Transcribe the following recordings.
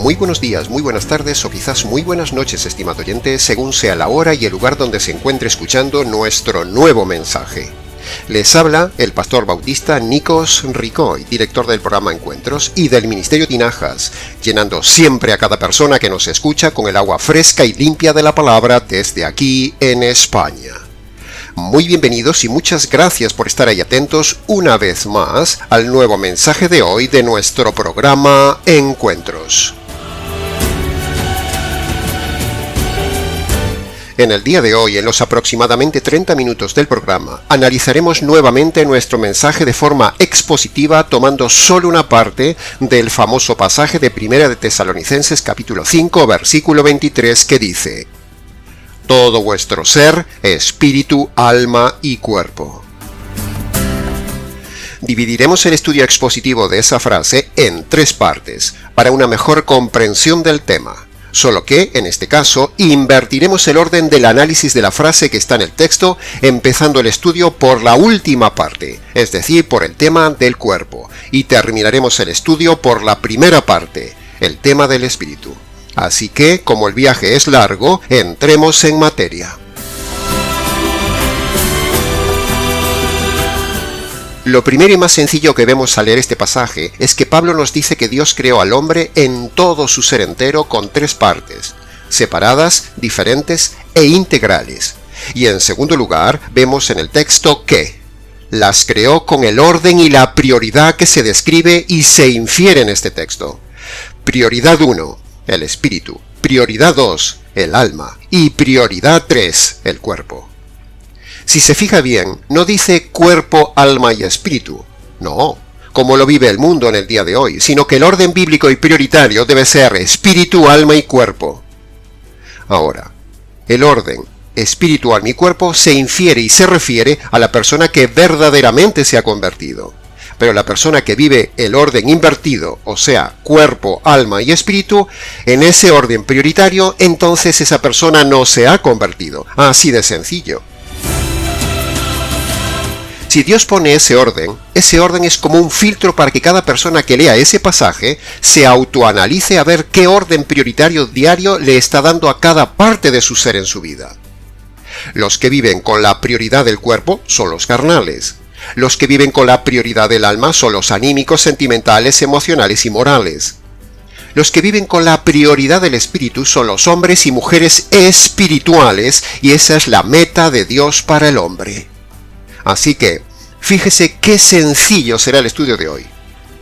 Muy buenos días, muy buenas tardes o quizás muy buenas noches, estimado oyente, según sea la hora y el lugar donde se encuentre escuchando nuestro nuevo mensaje. Les habla el pastor bautista Nikos Ricoy, director del programa Encuentros y del Ministerio Tinajas, llenando siempre a cada persona que nos escucha con el agua fresca y limpia de la palabra desde aquí en España. Muy bienvenidos y muchas gracias por estar ahí atentos una vez más al nuevo mensaje de hoy de nuestro programa Encuentros. En el día de hoy, en los aproximadamente 30 minutos del programa, analizaremos nuevamente nuestro mensaje de forma expositiva, tomando solo una parte del famoso pasaje de Primera de Tesalonicenses capítulo 5, versículo 23, que dice: todo vuestro ser, espíritu, alma y cuerpo. Dividiremos el estudio expositivo de esa frase en 3 partes, para una mejor comprensión del tema. Solo que, en este caso, invertiremos el orden del análisis de la frase que está en el texto, empezando el estudio por la última parte, es decir, por el tema del cuerpo, y terminaremos el estudio por la primera parte, el tema del espíritu. Así que, como el viaje es largo, entremos en materia. Lo primero y más sencillo que vemos al leer este pasaje es que Pablo nos dice que Dios creó al hombre en todo su ser entero con 3 partes, separadas, diferentes e integrales. Y en segundo lugar, vemos en el texto que las creó con el orden y la prioridad que se describe y se infiere en este texto. Prioridad 1. El espíritu, prioridad 2, el alma, y prioridad 3, el cuerpo. Si se fija bien, no dice cuerpo, alma y espíritu, no, como lo vive el mundo en el día de hoy, sino que el orden bíblico y prioritario debe ser espíritu, alma y cuerpo. Ahora, el orden espíritu, alma y cuerpo se infiere y se refiere a la persona que verdaderamente se ha convertido. Pero la persona que vive el orden invertido, o sea, cuerpo, alma y espíritu, en ese orden prioritario, entonces esa persona no se ha convertido. Así de sencillo. Si Dios pone ese orden es como un filtro para que cada persona que lea ese pasaje se autoanalice a ver qué orden prioritario diario le está dando a cada parte de su ser en su vida. Los que viven con la prioridad del cuerpo son los carnales. Los que viven con la prioridad del alma son los anímicos, sentimentales, emocionales y morales. Los que viven con la prioridad del espíritu son los hombres y mujeres espirituales, y esa es la meta de Dios para el hombre. Así que, fíjese qué sencillo será el estudio de hoy.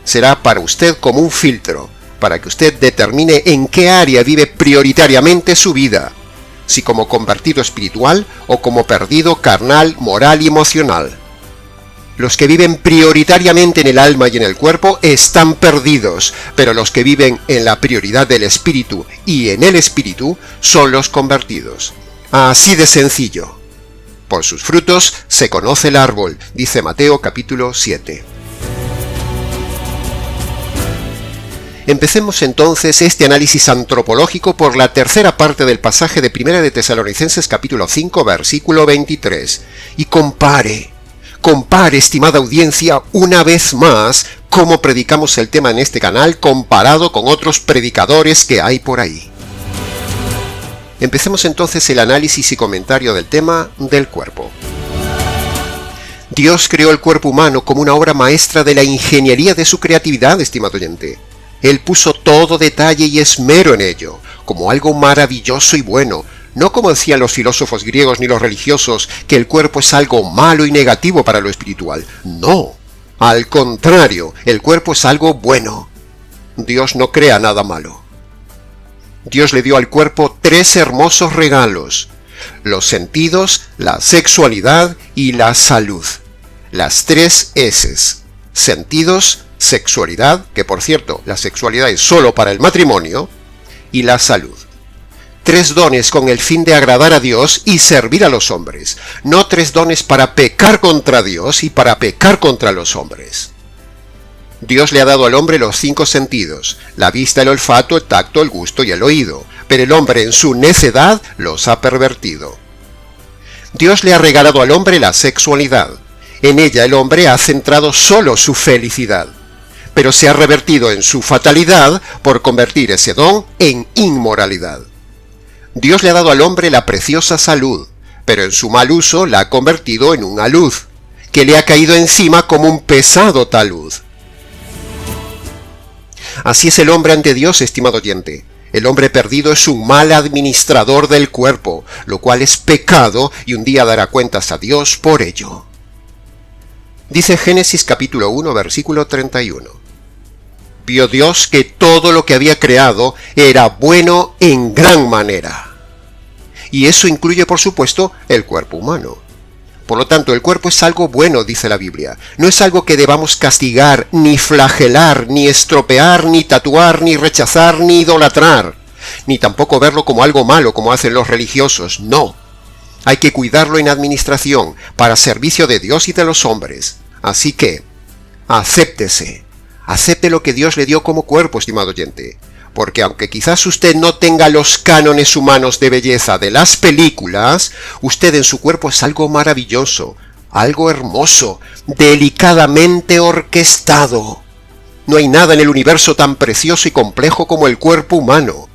Será para usted como un filtro, para que usted determine en qué área vive prioritariamente su vida, si como convertido espiritual o como perdido carnal, moral y emocional. Los que viven prioritariamente en el alma y en el cuerpo están perdidos, pero los que viven en la prioridad del espíritu y en el espíritu son los convertidos. Así de sencillo. Por sus frutos se conoce el árbol, dice Mateo capítulo 7. Empecemos entonces este análisis antropológico por la tercera parte del pasaje de Primera de Tesalonicenses capítulo 5, versículo 23, y compare, estimada audiencia, una vez más, cómo predicamos el tema en este canal comparado con otros predicadores que hay por ahí. Empecemos entonces el análisis y comentario del tema del cuerpo. Dios creó el cuerpo humano como una obra maestra de la ingeniería de su creatividad, estimado oyente. Él puso todo detalle y esmero en ello, como algo maravilloso y bueno, no como decían los filósofos griegos ni los religiosos, que el cuerpo es algo malo y negativo para lo espiritual. No, al contrario, el cuerpo es algo bueno. Dios no crea nada malo. Dios le dio al cuerpo 3 hermosos regalos: los sentidos, la sexualidad y la salud. Las 3 S's: sentidos, sexualidad, que por cierto, la sexualidad es solo para el matrimonio, y la salud. 3 dones con el fin de agradar a Dios y servir a los hombres, no 3 dones para pecar contra Dios y para pecar contra los hombres. Dios le ha dado al hombre los 5 sentidos, la vista, el olfato, el tacto, el gusto y el oído, pero el hombre en su necedad los ha pervertido. Dios le ha regalado al hombre la sexualidad. En ella el hombre ha centrado solo su felicidad. pero se ha revertido en su fatalidad por convertir ese don en inmoralidad. Dios le ha dado al hombre la preciosa salud, pero en su mal uso la ha convertido en un alud, que le ha caído encima como un pesado talud. Así es el hombre ante Dios, estimado oyente. El hombre perdido es un mal administrador del cuerpo, lo cual es pecado y un día dará cuentas a Dios por ello. Dice Génesis capítulo 1, versículo 31. Vio Dios que todo lo que había creado era bueno en gran manera. Y eso incluye, por supuesto, el cuerpo humano. Por lo tanto, el cuerpo es algo bueno, dice la Biblia. No es algo que debamos castigar, ni flagelar, ni estropear, ni tatuar, ni rechazar, ni idolatrar. Ni tampoco verlo como algo malo, como hacen los religiosos. No. Hay que cuidarlo en administración, para servicio de Dios y de los hombres. Así que, acéptese. Acepte lo que Dios le dio como cuerpo, estimado oyente. Porque aunque quizás usted no tenga los cánones humanos de belleza de las películas, usted en su cuerpo es algo maravilloso, algo hermoso, delicadamente orquestado. No hay nada en el universo tan precioso y complejo como el cuerpo humano.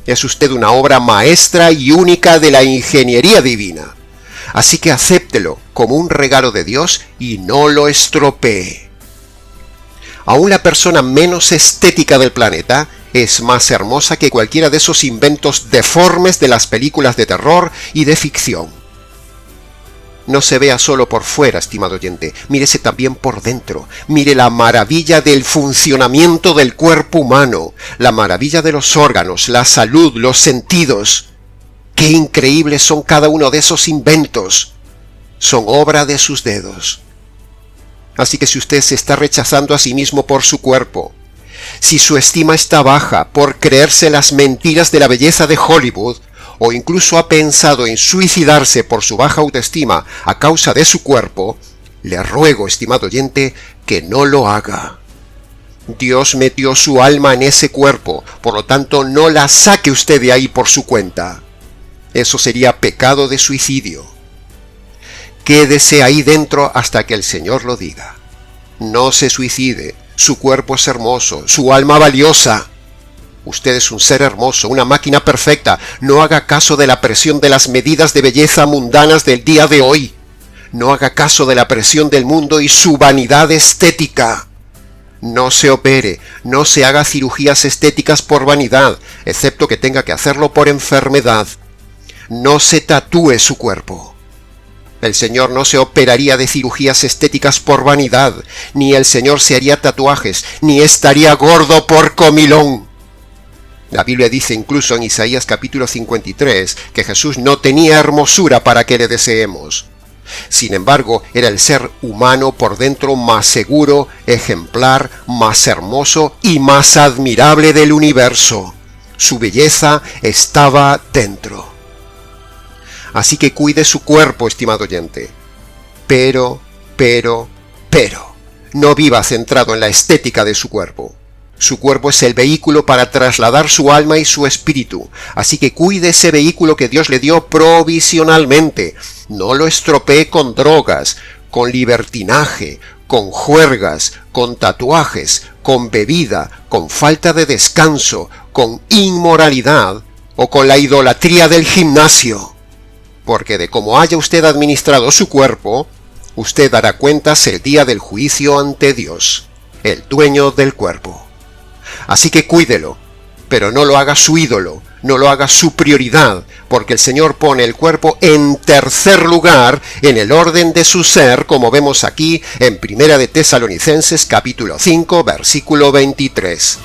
Es usted una obra maestra y única de la ingeniería divina. Así que acéptelo como un regalo de Dios y no lo estropee. Aún la persona menos estética del planeta es más hermosa que cualquiera de esos inventos deformes de las películas de terror y de ficción. No se vea solo por fuera, estimado oyente, mírese también por dentro. Mire la maravilla del funcionamiento del cuerpo humano, la maravilla de los órganos, la salud, los sentidos. ¡Qué increíbles son cada uno de esos inventos! Son obra de sus dedos. Así que si usted se está rechazando a sí mismo por su cuerpo, si su estima está baja por creerse las mentiras de la belleza de Hollywood, o incluso ha pensado en suicidarse por su baja autoestima a causa de su cuerpo, le ruego, estimado oyente, que no lo haga. Dios metió su alma en ese cuerpo, por lo tanto no la saque usted de ahí por su cuenta. Eso sería pecado de suicidio. Quédese ahí dentro hasta que el Señor lo diga. No se suicide, su cuerpo es hermoso, su alma valiosa. Usted es un ser hermoso, una máquina perfecta. No haga caso de la presión de las medidas de belleza mundanas del día de hoy. No haga caso de la presión del mundo y su vanidad estética. No se opere, no se haga cirugías estéticas por vanidad, excepto que tenga que hacerlo por enfermedad. No se tatúe su cuerpo. El Señor no se operaría de cirugías estéticas por vanidad, ni el Señor se haría tatuajes, ni estaría gordo por comilón. La Biblia dice incluso en Isaías capítulo 53 que Jesús no tenía hermosura para que le deseemos. Sin embargo, era el ser humano por dentro más seguro, ejemplar, más hermoso y más admirable del universo. Su belleza estaba dentro. Así que cuide su cuerpo, estimado oyente. Pero, no viva centrado en la estética de su cuerpo. Su cuerpo es el vehículo para trasladar su alma y su espíritu. Así que cuide ese vehículo que Dios le dio provisionalmente. No lo estropee con drogas, con libertinaje, con juergas, con tatuajes, con bebida, con falta de descanso, con inmoralidad o con la idolatría del gimnasio. Porque de cómo haya usted administrado su cuerpo, usted dará cuentas el día del juicio ante Dios, el dueño del cuerpo. Así que cuídelo, pero no lo haga su ídolo, no lo haga su prioridad, porque el Señor pone el cuerpo en tercer lugar en el orden de su ser, como vemos aquí en 1 de Tesalonicenses capítulo 5, versículo 23.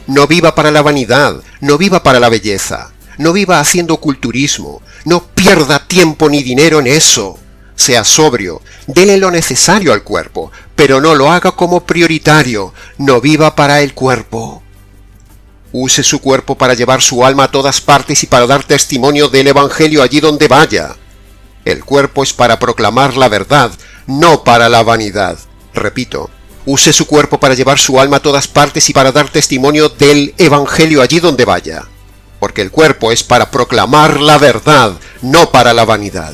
No viva para la vanidad, no viva para la belleza. No viva haciendo culturismo, no pierda tiempo ni dinero en eso. Sea sobrio, dele lo necesario al cuerpo, pero no lo haga como prioritario, no viva para el cuerpo. Use su cuerpo para llevar su alma a todas partes y para dar testimonio del Evangelio allí donde vaya. El cuerpo es para proclamar la verdad, no para la vanidad. Repito, use su cuerpo para llevar su alma a todas partes y para dar testimonio del Evangelio allí donde vaya. Porque el cuerpo es para proclamar la verdad, no para la vanidad.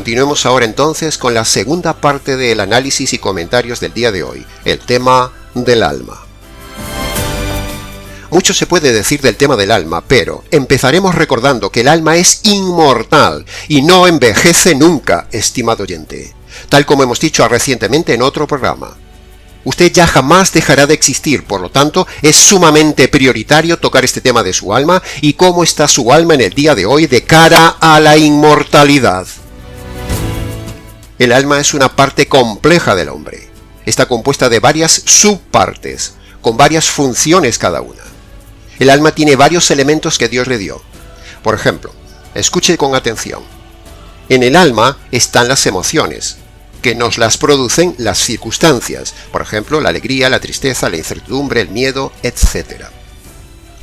Continuemos ahora entonces con la segunda parte del análisis y comentarios del día de hoy, el tema del alma. Mucho se puede decir del tema del alma, pero empezaremos recordando que el alma es inmortal y no envejece nunca, estimado oyente, tal como hemos dicho recientemente en otro programa. Usted ya jamás dejará de existir, por lo tanto, es sumamente prioritario tocar este tema de su alma y cómo está su alma en el día de hoy de cara a la inmortalidad. El alma es una parte compleja del hombre. Está compuesta de varias subpartes, con varias funciones cada una. El alma tiene varios elementos que Dios le dio. Por ejemplo, escuche con atención. En el alma están las emociones, que nos las producen las circunstancias, por ejemplo, la alegría, la tristeza, la incertidumbre, el miedo, etc.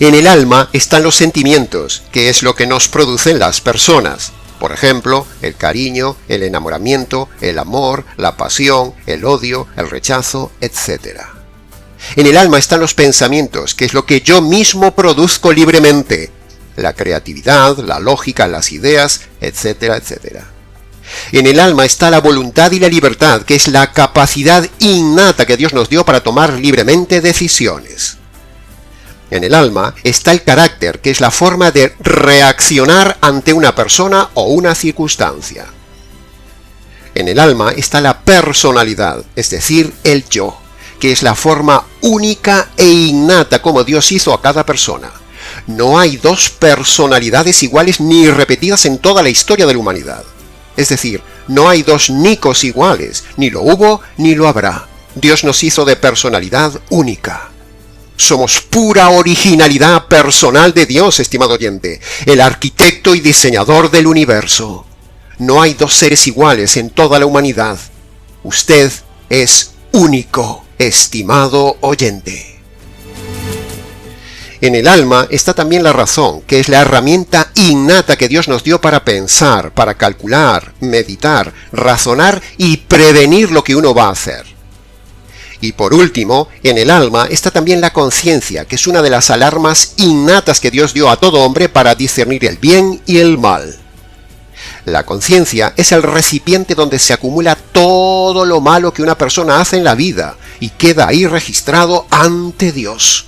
En el alma están los sentimientos, que es lo que nos producen las personas, por ejemplo, el cariño, el enamoramiento, el amor, la pasión, el odio, el rechazo, etc. En el alma están los pensamientos, que es lo que yo mismo produzco libremente, la creatividad, la lógica, las ideas, etc., etc. En el alma está la voluntad y la libertad, que es la capacidad innata que Dios nos dio para tomar libremente decisiones. En el alma está el carácter, que es la forma de reaccionar ante una persona o una circunstancia. En el alma está la personalidad, es decir, el yo, que es la forma única e innata como Dios hizo a cada persona. No hay dos personalidades iguales ni repetidas en toda la historia de la humanidad. Es decir, no hay dos Nicos iguales, ni lo hubo ni lo habrá. Dios nos hizo de personalidad única. Somos pura originalidad personal de Dios, estimado oyente, el arquitecto y diseñador del universo. No hay dos seres iguales en toda la humanidad. Usted es único, estimado oyente. En el alma está también la razón, que es la herramienta innata que Dios nos dio para pensar, para calcular, meditar, razonar y prevenir lo que uno va a hacer. Y por último, en el alma está también la conciencia, que es una de las alarmas innatas que Dios dio a todo hombre para discernir el bien y el mal. La conciencia es el recipiente donde se acumula todo lo malo que una persona hace en la vida y queda ahí registrado ante Dios.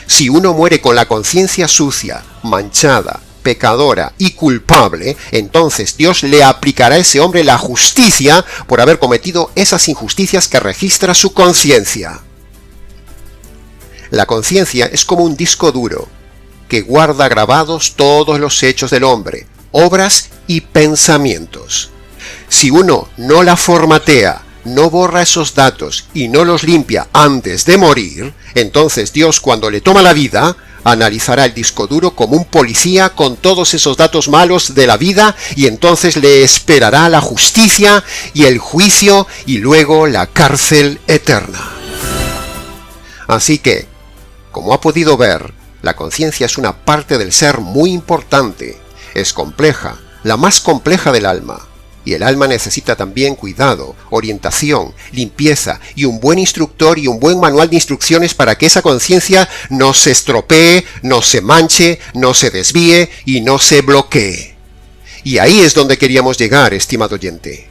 Si uno muere con la conciencia sucia, manchada, pecadora y culpable, entonces Dios le aplicará a ese hombre la justicia por haber cometido esas injusticias que registra su conciencia. La conciencia es como un disco duro que guarda grabados todos los hechos del hombre, obras y pensamientos. Si uno no la formatea, no borra esos datos y no los limpia antes de morir, entonces Dios, cuando le toma la vida, analizará el disco duro como un policía con todos esos datos malos de la vida y entonces le esperará la justicia y el juicio y luego la cárcel eterna. Así que, como ha podido ver, la conciencia es una parte del ser muy importante, es compleja, la más compleja del alma. Y el alma necesita también cuidado, orientación, limpieza y un buen instructor y un buen manual de instrucciones para que esa conciencia no se estropee, no se manche, no se desvíe y no se bloquee. Y ahí es donde queríamos llegar, estimado oyente.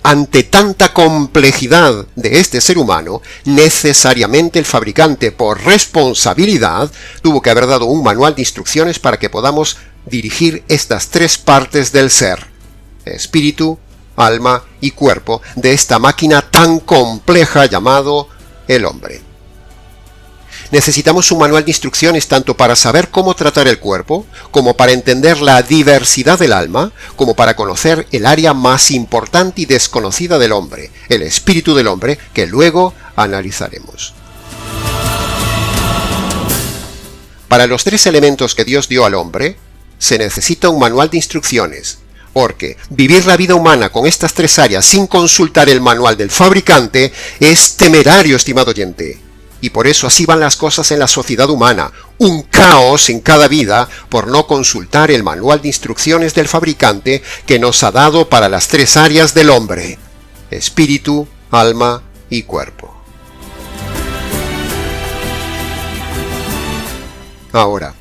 Ante tanta complejidad de este ser humano, necesariamente el fabricante, por responsabilidad, tuvo que haber dado un manual de instrucciones para que podamos dirigir estas tres partes del ser: espíritu, alma y cuerpo de esta máquina tan compleja llamado el hombre. Necesitamos un manual de instrucciones tanto para saber cómo tratar el cuerpo, como para entender la diversidad del alma, como para conocer el área más importante y desconocida del hombre, el espíritu del hombre, que luego analizaremos. Para los tres elementos que Dios dio al hombre, se necesita un manual de instrucciones, porque vivir la vida humana con estas tres áreas sin consultar el manual del fabricante es temerario, estimado oyente. Y por eso así van las cosas en la sociedad humana, un caos en cada vida por no consultar el manual de instrucciones del fabricante que nos ha dado para las tres áreas del hombre: espíritu, alma y cuerpo. Ahora,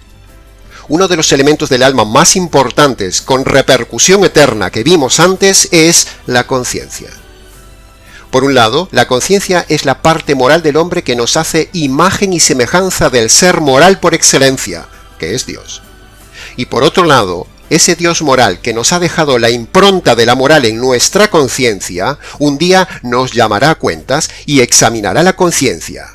uno de los elementos del alma más importantes con repercusión eterna que vimos antes es la conciencia. Por un lado, la conciencia es la parte moral del hombre que nos hace imagen y semejanza del ser moral por excelencia, que es Dios. Y por otro lado, ese Dios moral que nos ha dejado la impronta de la moral en nuestra conciencia, un día nos llamará a cuentas y examinará la conciencia.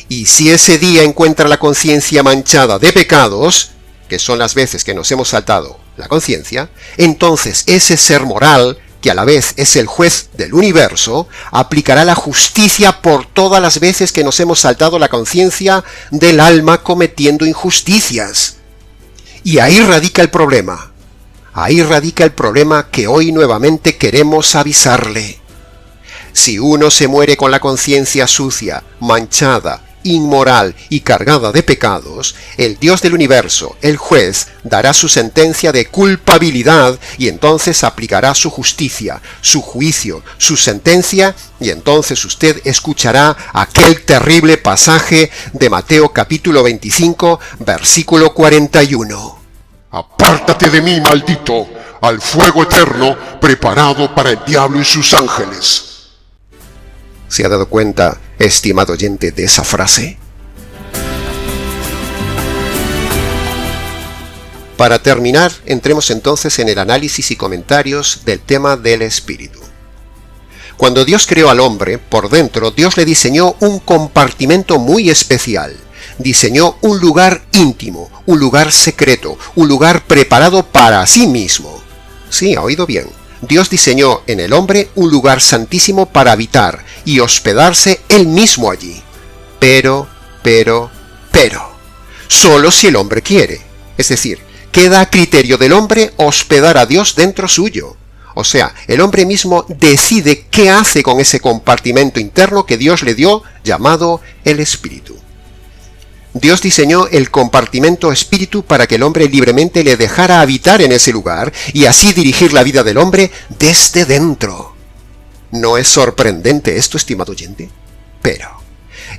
Y si ese día encuentra la conciencia manchada de pecados, que son las veces que nos hemos saltado la conciencia, entonces ese ser moral, que a la vez es el juez del universo, aplicará la justicia por todas las veces que nos hemos saltado la conciencia del alma cometiendo injusticias. Y ahí radica el problema. Ahí radica el problema que hoy nuevamente queremos avisarle. Si uno se muere con la conciencia sucia, manchada, inmoral y cargada de pecados, el Dios del universo, el juez, dará su sentencia de culpabilidad y entonces aplicará su justicia, su juicio, su sentencia, y entonces usted escuchará aquel terrible pasaje de Mateo capítulo 25, versículo 41. Apártate de mí, maldito, al fuego eterno preparado para el diablo y sus ángeles. ¿Se ha dado cuenta, estimado oyente, de esa frase? Para terminar, entremos entonces en el análisis y comentarios del tema del espíritu. Cuando Dios creó al hombre, por dentro, Dios le diseñó un compartimento muy especial. Diseñó un lugar íntimo, un lugar secreto, un lugar preparado para sí mismo. Sí, ha oído bien. Dios diseñó en el hombre un lugar santísimo para habitar y hospedarse él mismo allí. Pero, solo si el hombre quiere. Es decir, queda a criterio del hombre hospedar a Dios dentro suyo. O sea, el hombre mismo decide qué hace con ese compartimento interno que Dios le dio, llamado el espíritu. Dios diseñó el compartimento espíritu para que el hombre libremente le dejara habitar en ese lugar y así dirigir la vida del hombre desde dentro. ¿No es sorprendente esto, estimado oyente? Pero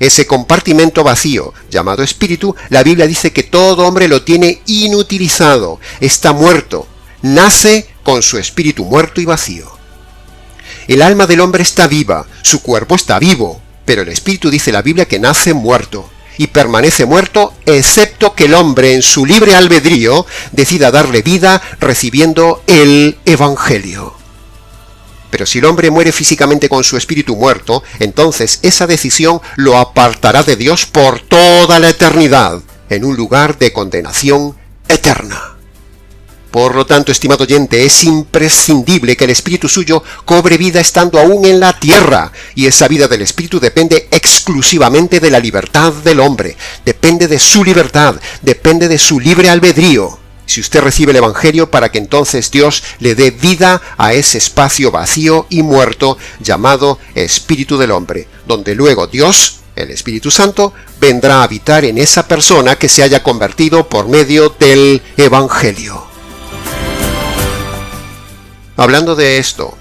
ese compartimento vacío, llamado espíritu, la Biblia dice que todo hombre lo tiene inutilizado, está muerto, nace con su espíritu muerto y vacío. El alma del hombre está viva, su cuerpo está vivo, pero el espíritu dice la Biblia que nace muerto. Y permanece muerto excepto que el hombre en su libre albedrío decida darle vida recibiendo el Evangelio. Pero si el hombre muere físicamente con su espíritu muerto, entonces esa decisión lo apartará de Dios por toda la eternidad, en un lugar de condenación eterna. Por lo tanto, estimado oyente, es imprescindible que el espíritu suyo cobre vida estando aún en la tierra, y esa vida del espíritu depende exclusivamente de la libertad del hombre, depende de su libertad, depende de su libre albedrío. Si usted recibe el Evangelio para que entonces Dios le dé vida a ese espacio vacío y muerto llamado espíritu del hombre, donde luego Dios, el Espíritu Santo, vendrá a habitar en esa persona que se haya convertido por medio del Evangelio. Hablando de esto,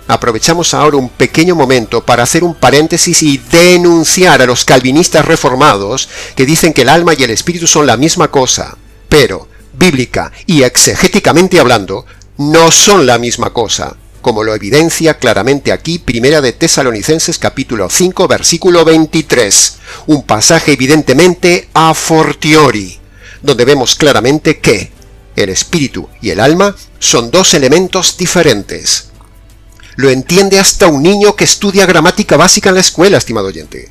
aprovechamos ahora un pequeño momento para hacer un paréntesis y denunciar a los calvinistas reformados que dicen que el alma y el espíritu son la misma cosa, pero, bíblica y exegéticamente hablando, no son la misma cosa, como lo evidencia claramente aquí Primera de Tesalonicenses capítulo 5 versículo 23, un pasaje evidentemente a fortiori, donde vemos claramente que el espíritu y el alma son dos elementos diferentes. Lo entiende hasta un niño que estudia gramática básica en la escuela, estimado oyente.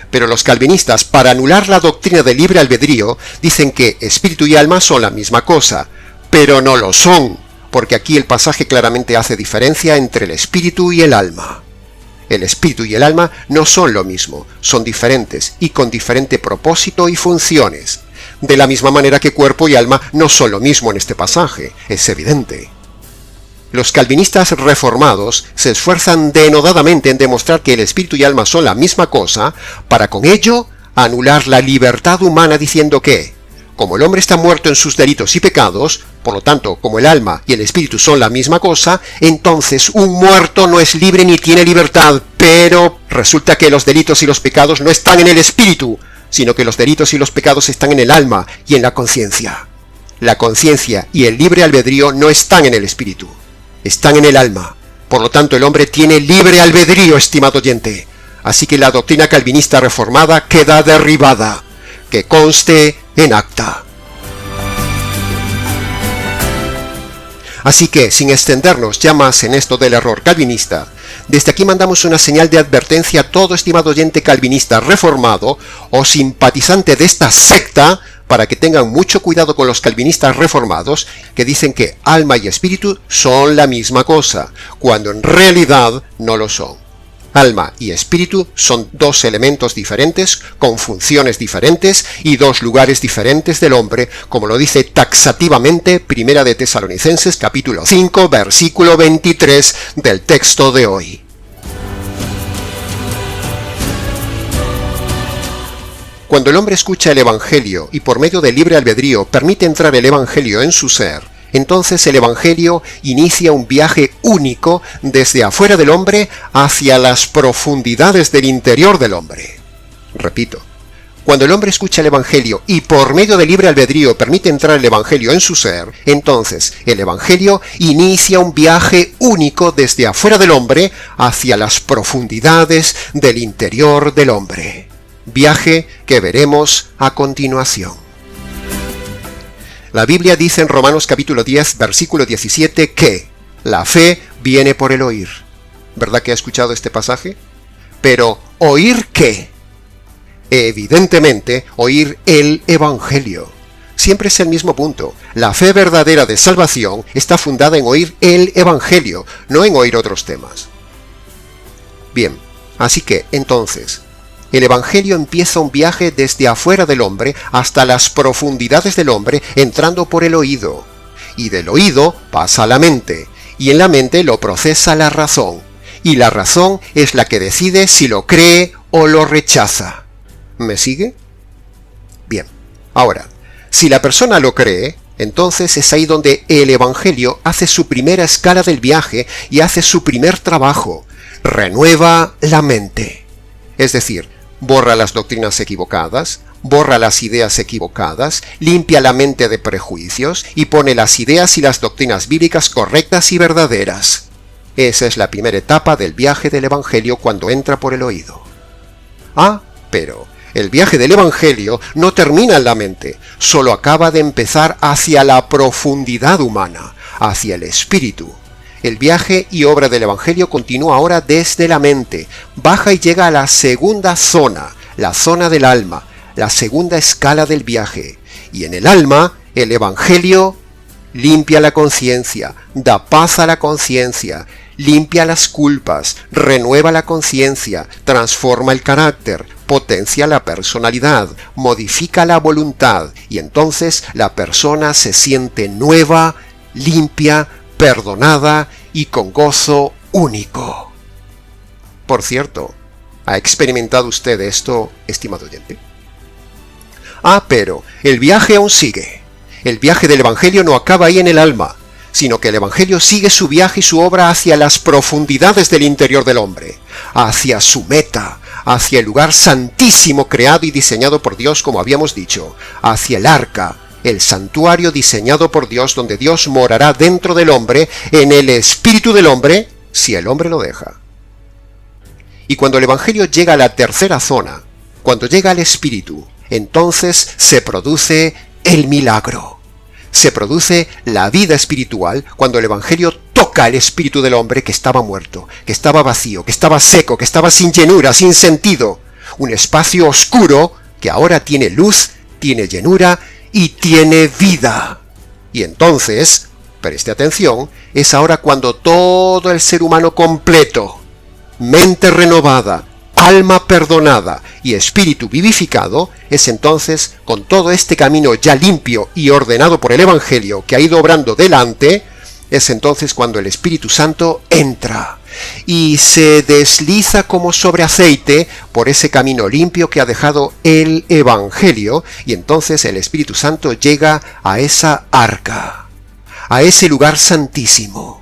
Pero los calvinistas, para anular la doctrina del libre albedrío, dicen que espíritu y alma son la misma cosa, pero no lo son, porque aquí el pasaje claramente hace diferencia entre el espíritu y el alma. El espíritu y el alma no son lo mismo, son diferentes y con diferente propósito y funciones. De la misma manera que cuerpo y alma no son lo mismo en este pasaje, es evidente. Los calvinistas reformados se esfuerzan denodadamente en demostrar que el espíritu y alma son la misma cosa, para con ello anular la libertad humana diciendo que, como el hombre está muerto en sus delitos y pecados, por lo tanto, como el alma y el espíritu son la misma cosa, entonces un muerto no es libre ni tiene libertad, pero resulta que los delitos y los pecados no están en el espíritu, sino que los delitos y los pecados están en el alma y en la conciencia. La conciencia y el libre albedrío no están en el espíritu, están en el alma. Por lo tanto, el hombre tiene libre albedrío, estimado oyente. Así que la doctrina calvinista reformada queda derribada. Que conste en acta. Así que, sin extendernos ya más en esto del error calvinista, desde aquí mandamos una señal de advertencia a todo estimado oyente calvinista reformado o simpatizante de esta secta, para que tengan mucho cuidado con los calvinistas reformados que dicen que alma y espíritu son la misma cosa, cuando en realidad no lo son. Alma y espíritu son dos elementos diferentes, con funciones diferentes y dos lugares diferentes del hombre, como lo dice taxativamente Primera de Tesalonicenses capítulo 5, versículo 23 del texto de hoy. Cuando el hombre escucha el Evangelio y por medio del libre albedrío permite entrar el Evangelio en su ser, entonces el Evangelio inicia un viaje único desde afuera del hombre hacia las profundidades del interior del hombre. Repito, cuando el hombre escucha el Evangelio y por medio del libre albedrío permite entrar el Evangelio en su ser, entonces el Evangelio inicia un viaje único desde afuera del hombre hacia las profundidades del interior del hombre. Viaje que veremos a continuación. La Biblia dice en Romanos capítulo 10, versículo 17 que la fe viene por el oír. ¿Verdad que ha escuchado este pasaje? Pero, ¿oír qué? Evidentemente, oír el Evangelio. Siempre es el mismo punto. La fe verdadera de salvación está fundada en oír el Evangelio, no en oír otros temas. Bien, así que, entonces, el Evangelio empieza un viaje desde afuera del hombre hasta las profundidades del hombre, entrando por el oído. Y del oído pasa a la mente, y en la mente lo procesa la razón. Y la razón es la que decide si lo cree o lo rechaza. ¿Me sigue? Bien, ahora, si la persona lo cree, entonces es ahí donde el Evangelio hace su primera escala del viaje y hace su primer trabajo. Renueva la mente. Es decir, borra las doctrinas equivocadas, borra las ideas equivocadas, limpia la mente de prejuicios y pone las ideas y las doctrinas bíblicas correctas y verdaderas. Esa es la primera etapa del viaje del Evangelio cuando entra por el oído. Pero el viaje del Evangelio no termina en la mente, solo acaba de empezar hacia la profundidad humana, hacia el espíritu. El viaje y obra del Evangelio continúa ahora desde la mente, baja y llega a la segunda zona, la zona del alma, la segunda escala del viaje. Y en el alma, el Evangelio limpia la conciencia, da paz a la conciencia, limpia las culpas, renueva la conciencia, transforma el carácter, potencia la personalidad, modifica la voluntad, y entonces la persona se siente nueva, limpia, perdonada y con gozo único. Por cierto, ¿ha experimentado usted esto, estimado oyente? Pero el viaje aún sigue. El viaje del Evangelio no acaba ahí en el alma, sino que el Evangelio sigue su viaje y su obra hacia las profundidades del interior del hombre, hacia su meta, hacia el lugar santísimo creado y diseñado por Dios, como habíamos dicho, hacia el arca, el santuario diseñado por Dios, donde Dios morará dentro del hombre, en el espíritu del hombre, si el hombre lo deja. Y cuando el Evangelio llega a la tercera zona, cuando llega al espíritu, entonces se produce el milagro. Se produce la vida espiritual cuando el Evangelio toca el espíritu del hombre que estaba muerto, que estaba vacío, que estaba seco, que estaba sin llenura, sin sentido. Un espacio oscuro que ahora tiene luz, tiene llenura y tiene vida. Y entonces, preste atención, es ahora cuando todo el ser humano completo, mente renovada, alma perdonada y espíritu vivificado, es entonces, con todo este camino ya limpio y ordenado por el Evangelio que ha ido obrando delante, es entonces cuando el Espíritu Santo entra y se desliza como sobre aceite por ese camino limpio que ha dejado el Evangelio, y entonces el Espíritu Santo llega a esa arca, a ese lugar santísimo,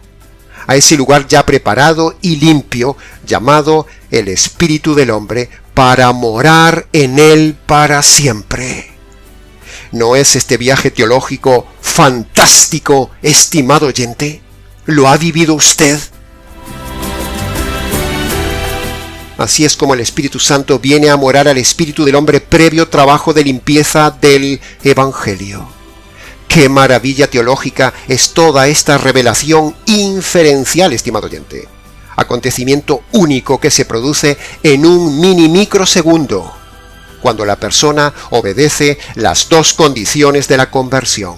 a ese lugar ya preparado y limpio, llamado el espíritu del hombre, para morar en él para siempre. ¿No es este viaje teológico fantástico, estimado oyente? ¿Lo ha vivido usted? Así es como el Espíritu Santo viene a morar al espíritu del hombre previo trabajo de limpieza del Evangelio. ¡Qué maravilla teológica es toda esta revelación inferencial, estimado oyente! Acontecimiento único que se produce en un microsegundo, cuando la persona obedece las dos condiciones de la conversión.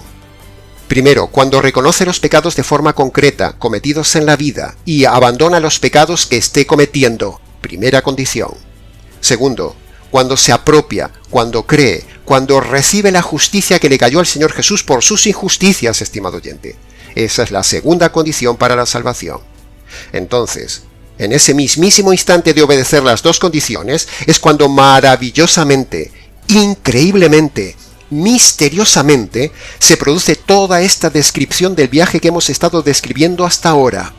Primero, cuando reconoce los pecados de forma concreta cometidos en la vida y abandona los pecados que esté cometiendo. Primera condición. Segundo, cuando se apropia, cuando cree, cuando recibe la justicia que le cayó al Señor Jesús por sus injusticias, estimado oyente. Esa es la segunda condición para la salvación. Entonces, en ese mismísimo instante de obedecer las dos condiciones, es cuando maravillosamente, increíblemente, misteriosamente, se produce toda esta descripción del viaje que hemos estado describiendo hasta ahora.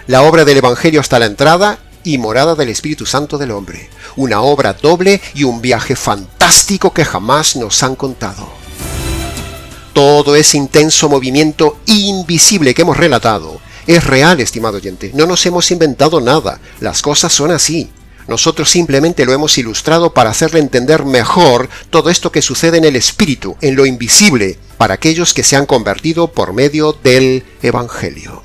La obra del Evangelio hasta la entrada y morada del Espíritu Santo del hombre. Una obra doble y un viaje fantástico que jamás nos han contado. Todo ese intenso movimiento invisible que hemos relatado es real, estimado oyente. No nos hemos inventado nada. Las cosas son así. Nosotros simplemente lo hemos ilustrado para hacerle entender mejor todo esto que sucede en el Espíritu, en lo invisible, para aquellos que se han convertido por medio del Evangelio.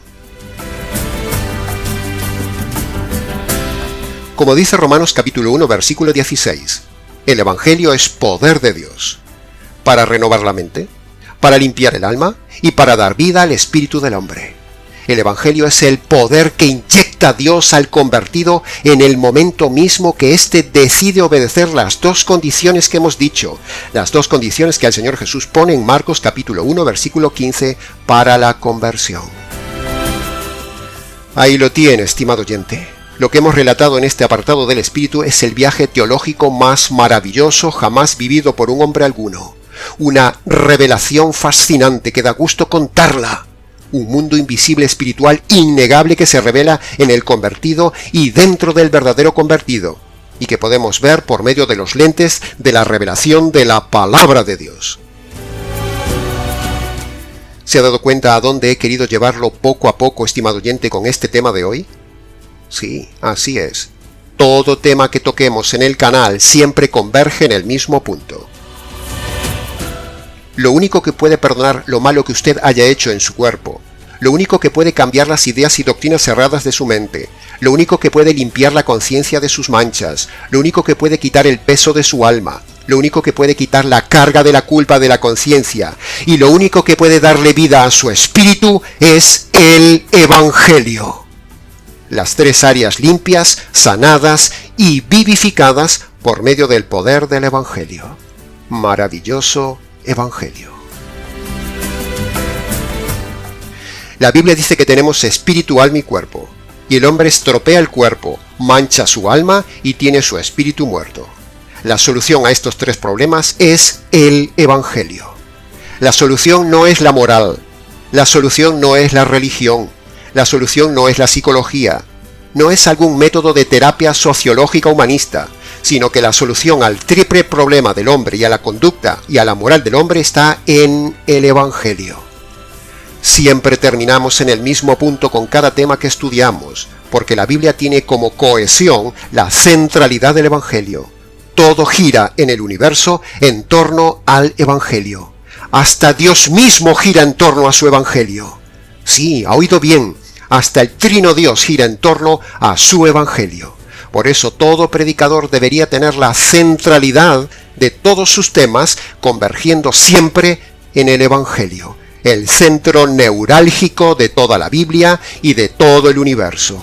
Como dice Romanos capítulo 1, versículo 16, el Evangelio es poder de Dios, para renovar la mente, para limpiar el alma y para dar vida al espíritu del hombre. El Evangelio es el poder que inyecta Dios al convertido en el momento mismo que éste decide obedecer las dos condiciones que hemos dicho, las dos condiciones que el Señor Jesús pone en Marcos capítulo 1, versículo 15, para la conversión. Ahí lo tiene, estimado oyente. Lo que hemos relatado en este apartado del Espíritu es el viaje teológico más maravilloso jamás vivido por un hombre alguno. Una revelación fascinante que da gusto contarla. Un mundo invisible espiritual innegable que se revela en el convertido y dentro del verdadero convertido, y que podemos ver por medio de los lentes de la revelación de la palabra de Dios. ¿Se ha dado cuenta a dónde he querido llevarlo poco a poco, estimado oyente, con este tema de hoy? Sí, así es. Todo tema que toquemos en el canal siempre converge en el mismo punto. Lo único que puede perdonar lo malo que usted haya hecho en su cuerpo, lo único que puede cambiar las ideas y doctrinas erradas de su mente, lo único que puede limpiar la conciencia de sus manchas, lo único que puede quitar el peso de su alma, lo único que puede quitar la carga de la culpa de la conciencia, y lo único que puede darle vida a su espíritu es el Evangelio. Las tres áreas limpias, sanadas y vivificadas por medio del poder del Evangelio. Maravilloso Evangelio. La Biblia dice que tenemos espíritu, alma y cuerpo, y el hombre estropea el cuerpo, mancha su alma y tiene su espíritu muerto. La solución a estos tres problemas es el Evangelio. La solución no es la moral, la solución no es la religión, la solución no es la psicología, no es algún método de terapia sociológica humanista, sino que la solución al triple problema del hombre y a la conducta y a la moral del hombre está en el Evangelio. Siempre terminamos en el mismo punto con cada tema que estudiamos, porque la Biblia tiene como cohesión la centralidad del Evangelio. Todo gira en el universo en torno al Evangelio. Hasta Dios mismo gira en torno a su Evangelio. Sí, ha oído bien, hasta el Trino Dios gira en torno a su Evangelio. Por eso todo predicador debería tener la centralidad de todos sus temas convergiendo siempre en el Evangelio, el centro neurálgico de toda la Biblia y de todo el universo.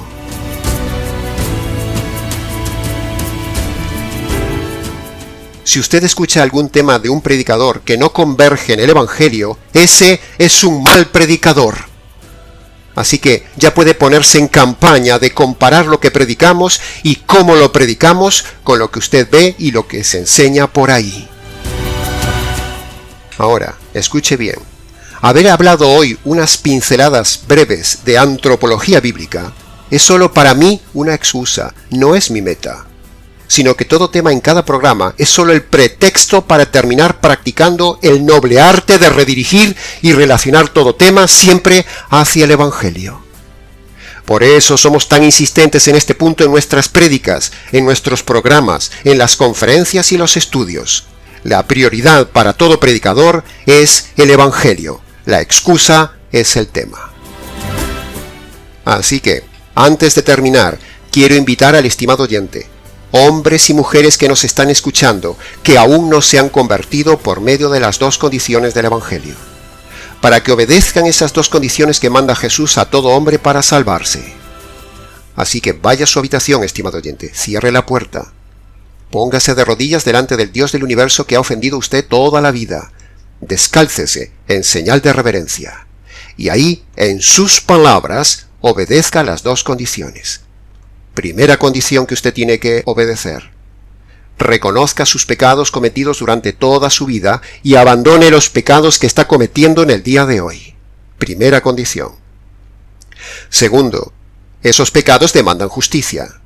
Si usted escucha algún tema de un predicador que no converge en el Evangelio, ese es un mal predicador. Así que ya puede ponerse en campaña de comparar lo que predicamos y cómo lo predicamos con lo que usted ve y lo que se enseña por ahí. Ahora, escuche bien. Haber hablado hoy unas pinceladas breves de antropología bíblica es solo para mí una excusa, no es mi meta. sino que todo tema en cada programa es solo el pretexto para terminar practicando el noble arte de redirigir y relacionar todo tema siempre hacia el Evangelio. Por eso somos tan insistentes en este punto en nuestras prédicas, en nuestros programas, en las conferencias y los estudios. La prioridad para todo predicador es el Evangelio. La excusa es el tema. Así que, antes de terminar, quiero invitar al estimado oyente, hombres y mujeres que nos están escuchando, que aún no se han convertido por medio de las dos condiciones del Evangelio, para que obedezcan esas dos condiciones que manda Jesús a todo hombre para salvarse. Así que vaya a su habitación, estimado oyente, cierre la puerta, póngase de rodillas delante del Dios del universo que ha ofendido a usted toda la vida, descálcese en señal de reverencia, y ahí, en sus palabras, obedezca las dos condiciones. Primera condición que usted tiene que obedecer: reconozca sus pecados cometidos durante toda su vida y abandone los pecados que está cometiendo en el día de hoy. Primera condición. Segundo, esos pecados demandan justicia.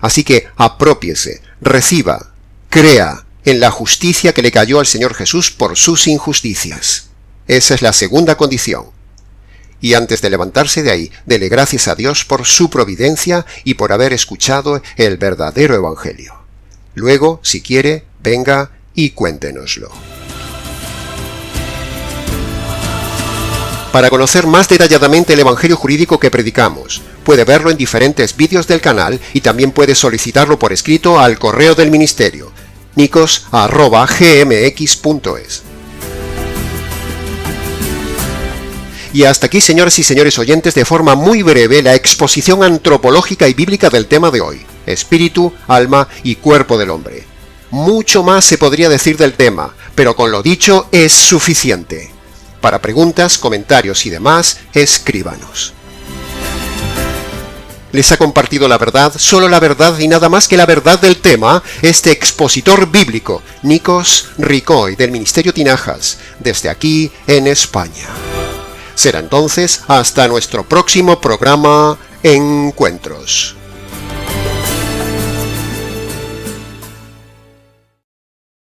Así que aprópiese, reciba, crea en la justicia que le cayó al Señor Jesús por sus injusticias. Esa es la segunda condición. Y antes de levantarse de ahí, dele gracias a Dios por su providencia y por haber escuchado el verdadero Evangelio. Luego, si quiere, venga y cuéntenoslo. Para conocer más detalladamente el Evangelio jurídico que predicamos, puede verlo en diferentes vídeos del canal y también puede solicitarlo por escrito al correo del ministerio, nicos@gmx.es. Y hasta aquí, señoras y señores oyentes, de forma muy breve, la exposición antropológica y bíblica del tema de hoy: espíritu, alma y cuerpo del hombre. Mucho más se podría decir del tema, pero con lo dicho es suficiente. Para preguntas, comentarios y demás, escríbanos. Les ha compartido la verdad, solo la verdad y nada más que la verdad del tema, este expositor bíblico, Nikos Ricoy, del Ministerio Tinajas, desde aquí en España. Será entonces hasta nuestro próximo programa Encuentros.